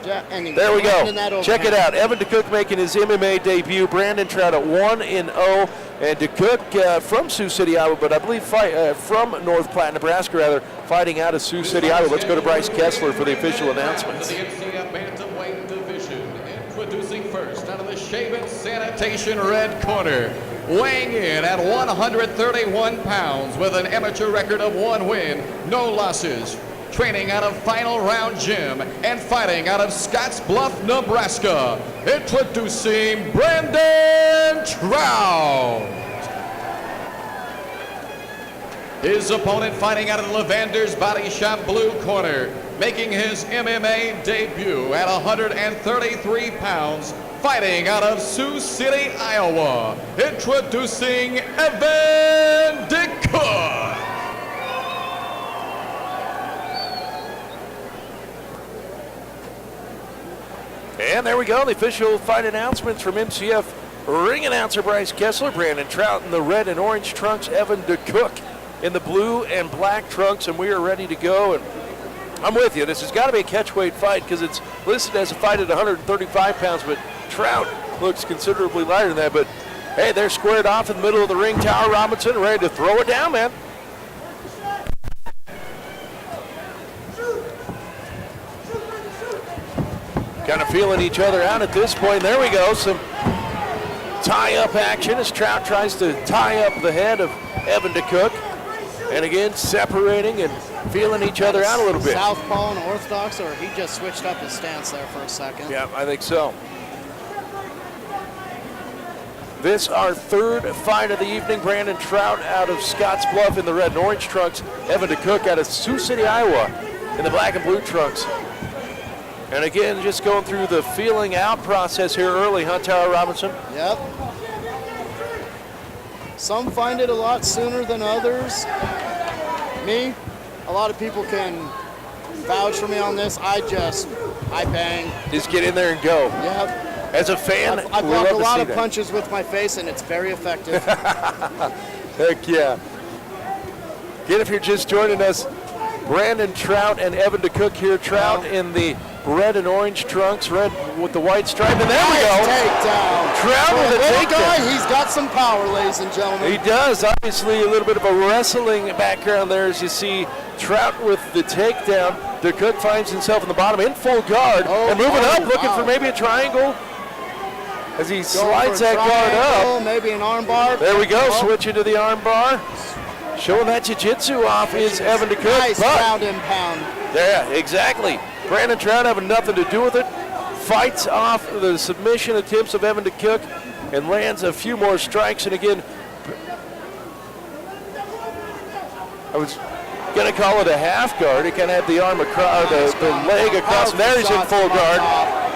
There we go. Check it out. Evan Dekok making his MMA debut. Brandon Trout at 1-0. And Dekok from Sioux City, Iowa, but I believe from North Platte, Nebraska, rather, fighting out of Sioux City, Iowa. Let's go to Bryce Kessler for the official announcements. The MCF bantamweight division, introducing first out of the Shaven Sanitation red corner, weighing in at 131 pounds with an amateur record of 1 win, no losses. Training out of Final Round Gym and fighting out of Scottsbluff, Nebraska. Introducing Brandon Trout. His opponent fighting out of the Lavender's Body Shop blue corner, making his MMA debut at 133 pounds, fighting out of Sioux City, Iowa. Introducing Evan Dekok. And there we go, the official fight announcements from MCF. Ring announcer Bryce Kessler, Brandon Trout in the red and orange trunks, Evan Dekok in the blue and black trunks, and we are ready to go. And I'm with you, this has got to be a catchweight fight because it's listed as a fight at 135 pounds, but Trout looks considerably lighter than that. But hey, they're squared off in the middle of the ring. Tower Robinson ready to throw it down, man. Kind of feeling each other out at this point. There we go, some tie-up action as Trout tries to tie up the head of Evan Dekok. And again, separating and feeling each other out a little bit. Southpaw and orthodox, or he just switched up his stance there for a second? Yeah, I think so. This our third fight of the evening. Brandon Trout out of Scottsbluff in the red and orange trunks. Evan Dekok out of Sioux City, Iowa in the black and blue trunks. And again, just going through the feeling out process here early, huh, Tower Robinson? Yep. Some find it a lot sooner than others. Me, a lot of people can vouch for me on this. I bang. Just get in there and go. Yep. As a fan, I block a lot of punches with my face, and it's very effective. Heck yeah. Again, if you're just joining us, Brandon Trout and Evan Dekok here. Trout in the red and orange trunks, red with the white stripe, and there we go. Takedown. Trout with a takedown. He's got some power, ladies and gentlemen. He does. Obviously, a little bit of a wrestling background there as you see Trout with the takedown. Dekok finds himself in the bottom in full guard and moving up, looking for maybe a triangle as he slides that guard up. Maybe an arm bar. There we go, switching to the arm bar. Showing that jiu-jitsu off is Evan Dekok. Nice ground and pound. Yeah, exactly. Brandon Trout having nothing to do with it. Fights off the submission attempts of Evan Dekok and lands a few more strikes. And again, I was going to call it a half guard. He kind of had the arm across, the leg across. And there he's in full guard.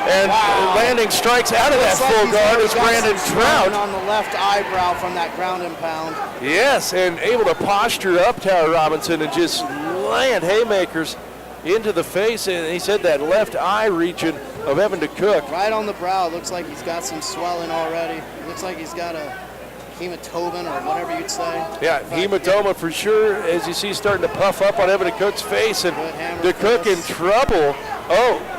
And landing strikes out of that full guard is Brandon Trout. On the left eyebrow from that ground and pound. Yes, and able to posture up Tower Robinson and just land haymakers into the face. And he said that left eye region of Evan Dekok. Right on the brow. Looks like he's got some swelling already. Looks like he's got a hematoma or whatever you'd say. Yeah, but hematoma for sure, as you see starting to puff up on Evan Dekok's face. And Dekok in trouble. Oh.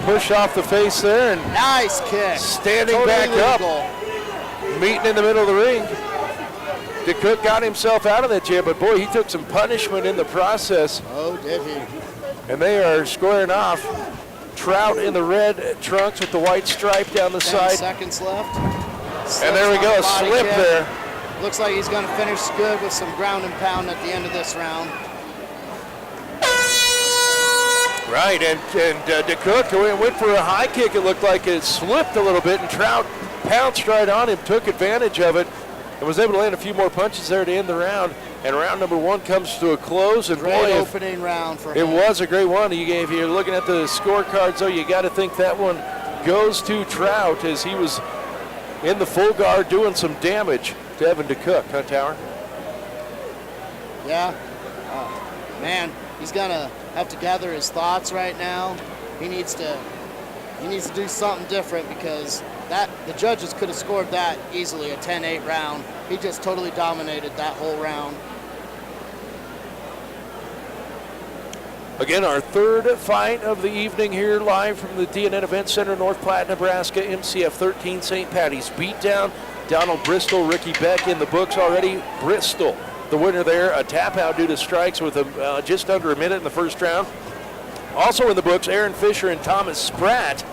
Push off the face there and nice kick. Standing back up, meeting in the middle of the ring. Dekok got himself out of that jam, but boy, he took some punishment in the process. Oh, did he? And they are squaring off. Trout in the red trunks with the white stripe down the 10 side. seconds left. And there we go, a slip there. Looks like he's going to finish good with some ground and pound at the end of this round. Right, and Dekok went for a high kick. It looked like it slipped a little bit, and Trout pounced right on him, took advantage of it, and was able to land a few more punches there to end the round. And round number one comes to a close. And great boy, opening round for him. It was a great one. If you're looking at the scorecards, though, you got to think that one goes to Trout as he was in the full guard doing some damage to Evan Dekok, huh, Tower? Yeah. Man, he's going to have to gather his thoughts right now. He needs to do something different because the judges could have scored that easily, a 10-8 round. He just totally dominated that whole round. Again, our third fight of the evening here live from the DNN Event Center, North Platte, Nebraska, MCF 13 St. Patty's beatdown. Donald Bristol, Ricky Beck in the books already. Bristol, the winner there, a tap out due to strikes with just under a minute in the first round. Also in the books, Aaron Fisher and Thomas Spratt.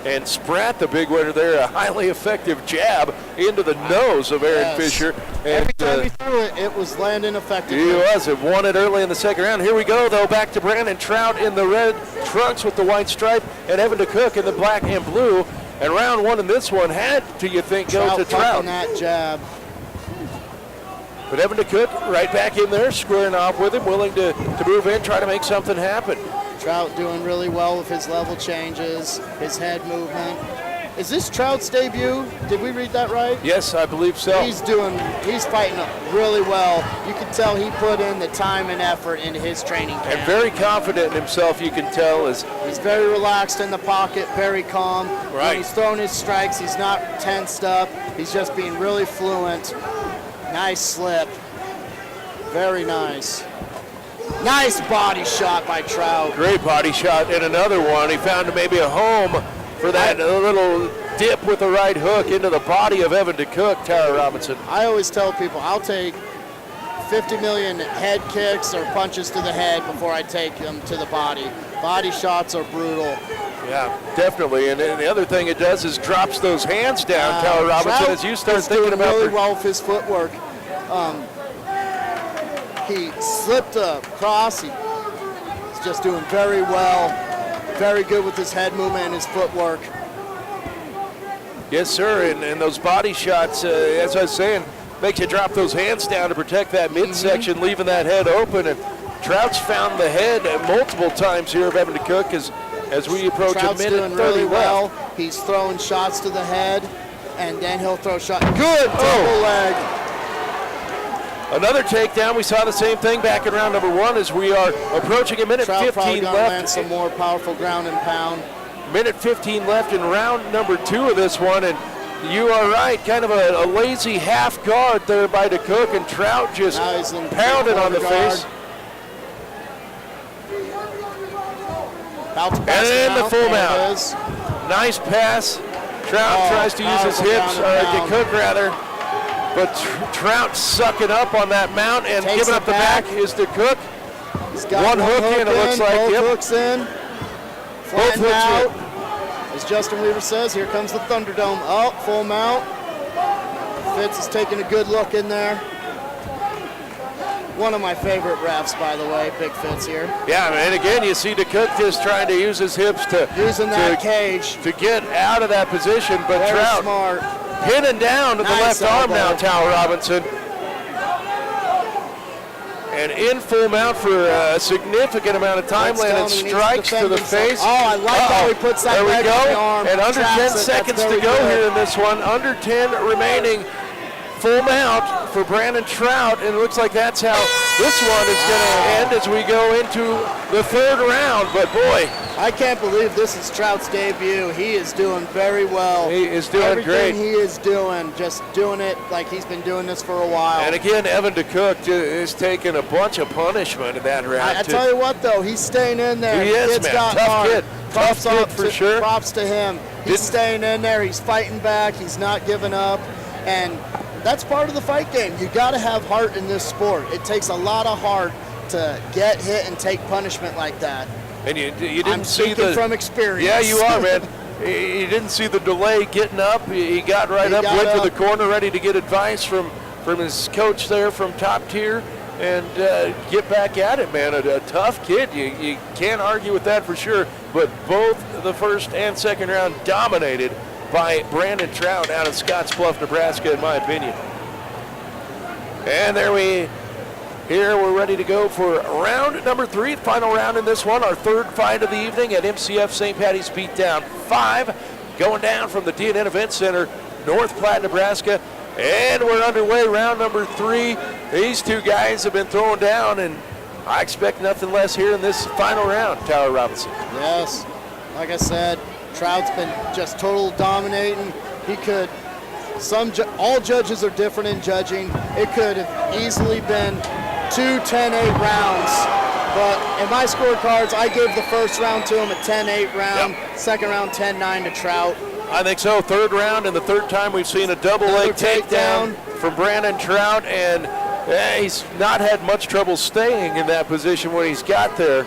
And Spratt, the big winner there, a highly effective jab into the nose of Aaron Fisher. And, every time he threw it, it was landing effectively. He was. It won it early in the second round. Here we go, though, back to Brandon Trout in the red trunks with the white stripe, and Evan Dekok in the black and blue. And round one in this one had to, you think, go to Trout. That jab. But Evan Dekok right back in there, squaring off with him, willing to move in, try to make something happen. Trout doing really well with his level changes, his head movement. Is this Trout's debut? Did we read that right? Yes, I believe so. He's fighting really well. You can tell he put in the time and effort into his training camp. And very confident in himself, you can tell. He's very relaxed in the pocket, very calm. Right. When he's throwing his strikes, he's not tensed up. He's just being really fluent. Nice slip. Very nice. Nice body shot by Trout. Great body shot, and another one. He found maybe a home for that little dip with the right hook into the body of Evan Dekok, Tyler Robinson. I always tell people I'll take 50 million head kicks or punches to the head before I take them to the body. Body shots are brutal. Yeah, definitely. And the other thing it does is drops those hands down, Tyler Robinson, as you start thinking about really well with his footwork. He slipped across. He's just doing very well. Very good with his head movement and his footwork. Yes, sir. And those body shots, as I was saying, makes you drop those hands down to protect that midsection, leaving that head open. And Trout's found the head multiple times here of Evan Dekok as we approach Trout's a minute doing 30 really well. left. He's throwing shots to the head, and then he'll throw shots. Good double leg. Another takedown. We saw the same thing back in round number one as we are approaching a minute Trout 15 left. Land left. some more powerful ground and pound. Minute 15 left in round number two of this one, and you are right, kind of a lazy half guard there by Dekok, and Trout just pounded on the face. And then the full mount. Nice pass. Trout tries to use his hips, or Dekok rather. But Trout sucking up on that mount and giving up the back is Dekok. One hook in, it looks like. Both hooks in. Both hooks out. As Justin Weaver says, here comes the Thunderdome. Oh, full mount. Fitz is taking a good look in there. One of my favorite refs, by the way, Big Fitz here. Yeah, and again, you see Dekok just trying to use his hips to cage to get out of that position, but very Trout smart. pinning down to the left arm now, Tyler Robinson. And in full mount for a significant amount of time, landed strikes to the face. Oh, I like how he puts that leg on the arm. And under 10 seconds to go here in this one. Under 10 remaining. Full mount for Brandon Trout, and it looks like that's how this one is going to end as we go into the third round. But boy, I can't believe this is Trout's debut. He is doing very well. He is doing great. Everything he is doing, just doing it like he's been doing this for a while. And again, Evan Dekok is taking a bunch of punishment in that round. I tell you what, though, he's staying in there. He is, man. Tough kid. Tough kid for sure. Props to him. He's staying in there. He's fighting back. He's not giving up. And that's part of the fight game. You got to have heart in this sport. It takes a lot of heart to get hit and take punishment like that. And you didn't I'm see speaking from experience. Yeah, you are, man. You didn't see the delay getting up. He got right up, went to the corner, ready to get advice from his coach there from Top Tier, and get back at it, man. A tough kid. You can't argue with that for sure. But both the first and second round dominated by Brandon Trout out of Scottsbluff, Nebraska, in my opinion. And we're ready to go for round number three, the final round in this one, our third fight of the evening at MCF St. Patty's Beatdown 5, going down from the DNN Event Center, North Platte, Nebraska. And we're underway, round number three. These two guys have been thrown down, and I expect nothing less here in this final round, Tyler Robinson. Yes, like I said, Trout's been just total dominating. He could, all judges are different in judging. It could have easily been 2 10-8 rounds But in my scorecards, I gave the first round to him a 10-8 round, Yep. second round 10-9 to Trout. I think so. Third round, and the third time we've seen a double leg takedown from Brandon Trout, and he's not had much trouble staying in that position when he's got there.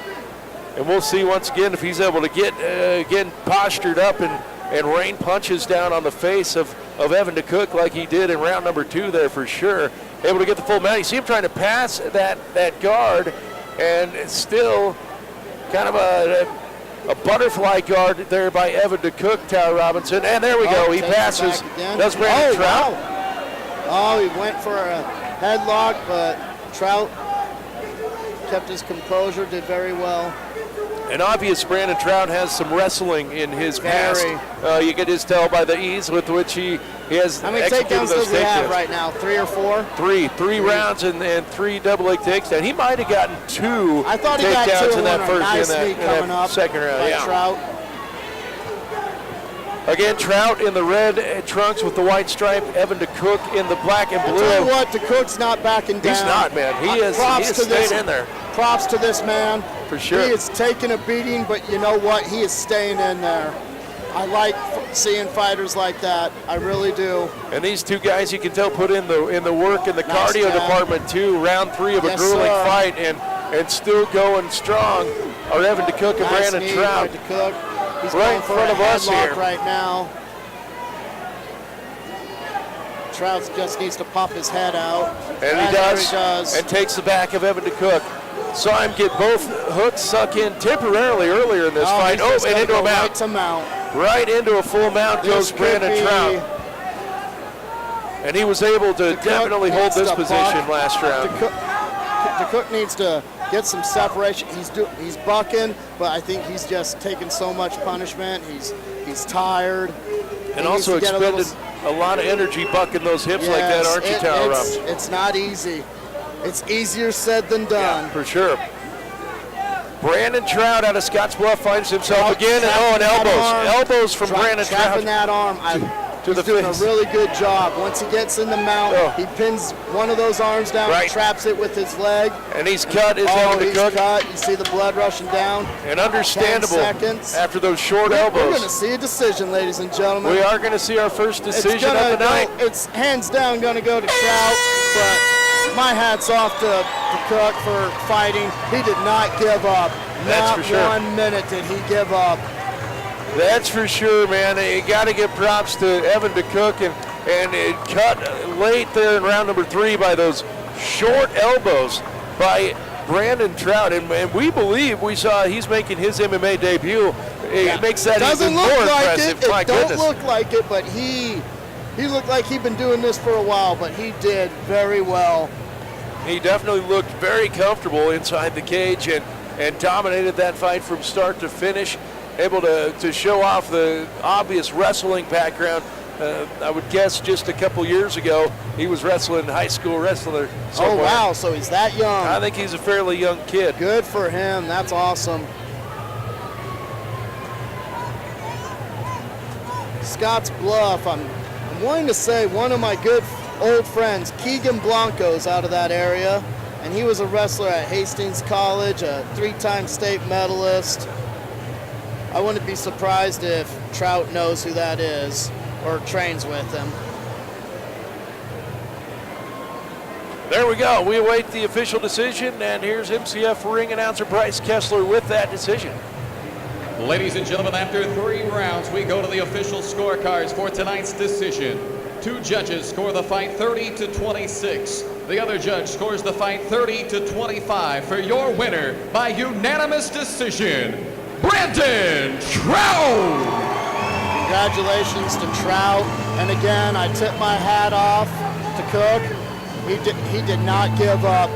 And we'll see once again if he's able to get again postured up and rain punches down on the face of Evan Dekok like he did in round number 2 there for sure. Able to get the full mount. You see him trying to pass that guard, and it's still kind of a butterfly guard there by Evan Dekok, Tyler Robinson. And there we go. He passes. Does Brandon Trout. Wow. Oh, he went for a headlock, but Trout kept his composure, did very well. And obvious Brandon Trout has some wrestling in his past. You can just tell by the ease with which he has How many executed takedowns those does he have takedowns. right now? 3 or 4? Three rounds and 3 double leg takedowns. He might have gotten 2 I thought he got takedowns 2 in that one first nice in knee that coming up second round. by Yeah. Trout. Again, Trout in the red trunks with the white stripe. Evan Dekok in the black and blue. I'll tell you what, Dekok's not backing down. He's not, man. He has stayed in there. Props to this man. For sure. He is taking a beating, but you know what? He is staying in there. I like seeing fighters like that. I really do. And these two guys, you can tell, put in the work in the Nice cardio job. department too. Round 3 of a Yes, grueling sir. fight, and still going strong are Evan Dekok and Nice Brandon knee Trout. by Dekok. He's Right going in for front a of us headlock here. right now. Trout just needs to pop his head out. And there he does, he does. and takes the back of Evan Dekok. Saw him get both hooks suck in temporarily earlier in this fight. he's just And gonna into go a mount. right to mount. Right into a full mount goes This could Brandon be- Trout. And he was able to Dekok definitely hold needs this to position buck. last round. Dekok needs to get some separation. He's bucking, but I think he's just taking so much punishment. He's tired. And He also needs to get a expended a lot of energy bucking those hips like that, Yes, aren't you, Tyler Robinson? it's not easy. It's easier said than done. For sure. Brandon Trout out of Scottsbluff finds himself Trout again, and trapping that elbows. arm. Elbows from Brandon Trout. Trapping that arm. to He's the doing face. a really good job. Once he gets in the mount, Oh. he pins one of those arms down, Right. traps it with his leg. And he's cut his Oh, Evan he's Dekok. cut. You see the blood rushing down. And understandable 10 seconds. after those short We're going elbows. to see a decision, ladies and gentlemen. We are going to see our first decision of the night. It's hands down going to go to Trout, but my hat's off to Dekok for fighting. He did not give up. That's Not for sure. 1 minute did he give up. That's for sure, man. You got to give props to Evan Dekok, and it cut late there in round number 3 by those short elbows by Brandon Trout. And we believe we saw he's making his MMA debut. It makes that Doesn't even look more like impressive. it. My It don't goodness. look like it, but he looked like he'd been doing this for a while, but he did very well. He definitely looked very comfortable inside the cage and dominated that fight from start to finish, able to show off the obvious wrestling background. I would guess just a couple years ago he was wrestling, high school wrestler somewhere. Oh, wow, so he's that young. I think he's a fairly young kid. Good for him. That's awesome. Scotts Bluff, I'm willing to say one of my good old friends, Keegan Blanco's out of that area, and he was a wrestler at Hastings College, a 3-time state medalist. I wouldn't be surprised if Trout knows who that is or trains with him. There we go. We await the official decision, and here's MCF ring announcer Bryce Kessler with that decision. Ladies and gentlemen, after 3 rounds, we go to the official scorecards for tonight's decision. 2 judges score the fight 30-26. The other judge scores the fight 30-25 for your winner by unanimous decision, Brandon Trout. Congratulations to Trout. And again, I tip my hat off to Cook. He did not give up.